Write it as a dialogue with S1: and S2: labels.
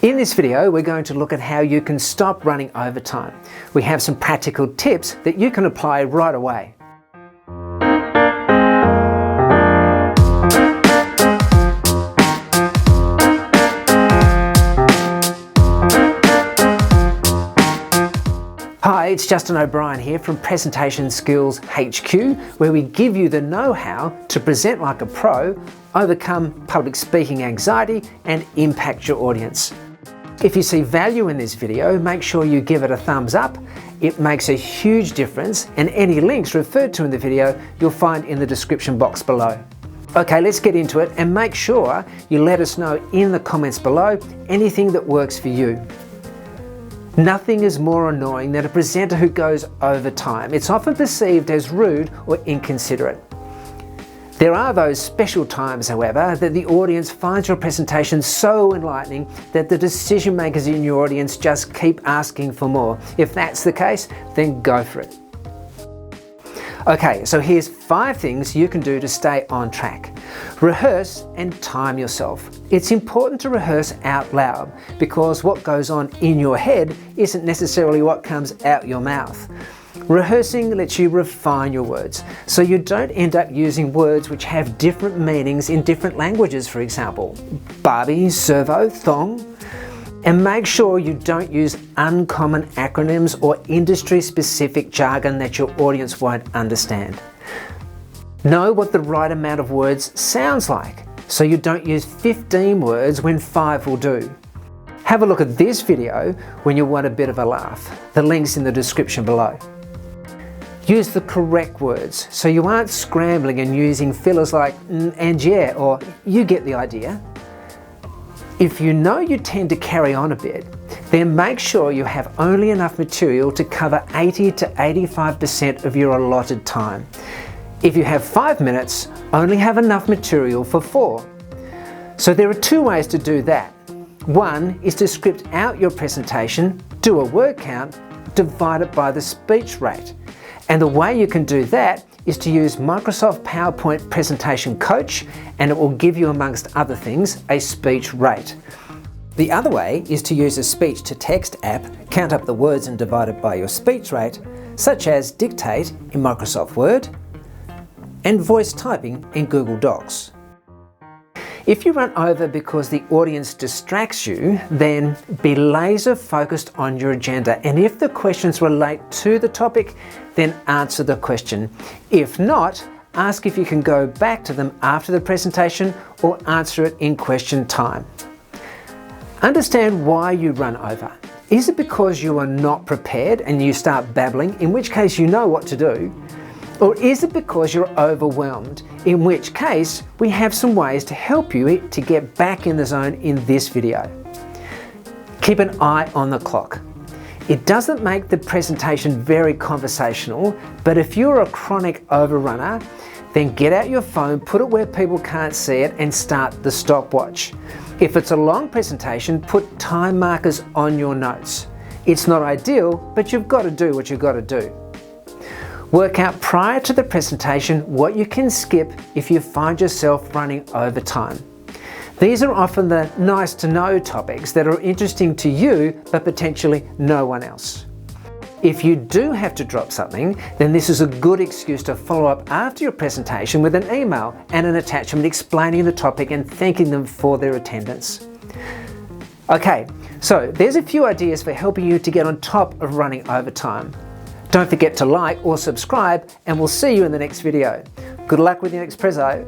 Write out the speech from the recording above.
S1: In this video, we're going to look at how you can stop running overtime. We have some practical tips that you can apply right away. Hi, it's Justin O'Brien here from Presentation Skills HQ, where we give you the know-how to present like a pro, overcome public speaking anxiety, and impact your audience. If you see value in this video, make sure you give it a thumbs up. It makes a huge difference, and any links referred to in the video you'll find in the description box below. Okay, let's get into it, and make sure you let us know in the comments below anything that works for you. Nothing is more annoying than a presenter who goes over time. It's often perceived as rude or inconsiderate. There are those special times, however, that the audience finds your presentation so enlightening that the decision makers in your audience just keep asking for more. If that's the case, then go for it. Okay, so here's 5 things you can do to stay on track. Rehearse and time yourself. It's important to rehearse out loud because what goes on in your head isn't necessarily what comes out your mouth. Rehearsing lets you refine your words, so you don't end up using words which have different meanings in different languages, for example, Barbie, servo, thong. And make sure you don't use uncommon acronyms or industry-specific jargon that your audience won't understand. Know what the right amount of words sounds like, so you don't use 15 words when 5 will do. Have a look at this video when you want a bit of a laugh. The link's in the description below. Use the correct words, so you aren't scrambling and using fillers like and yeah, or you get the idea. If you know you tend to carry on a bit, then make sure you have only enough material to cover 80 to 85% of your allotted time. If you have 5 minutes, only have enough material for 4. So there are 2 ways to do that. One is to script out your presentation, do a word count, divide it by the speech rate. And the way you can do that is to use Microsoft PowerPoint Presentation Coach, and it will give you, amongst other things, a speech rate. The other way is to use a speech-to-text app, count up the words and divide it by your speech rate, such as Dictate in Microsoft Word and voice typing in Google Docs. If you run over because the audience distracts you, then be laser focused on your agenda. And if the questions relate to the topic, then answer the question. If not, ask if you can go back to them after the presentation or answer it in question time. Understand why you run over. Is it because you are not prepared and you start babbling, in which case you know what to do? Or is it because you're overwhelmed, in which case we have some ways to help you to get back in the zone in this video. Keep an eye on the clock. It doesn't make the presentation very conversational, but if you're a chronic overrunner, then get out your phone, put it where people can't see it, and start the stopwatch. If it's a long presentation, put time markers on your notes. It's not ideal, but you've got to do what you've got to do. Work out prior to the presentation what you can skip if you find yourself running over time. These are often the nice to know topics that are interesting to you but potentially no one else. If you do have to drop something, then this is a good excuse to follow up after your presentation with an email and an attachment explaining the topic and thanking them for their attendance. Okay, so there's a few ideas for helping you to get on top of running over time. Don't forget to like or subscribe, and we'll see you in the next video. Good luck with your next prezzo.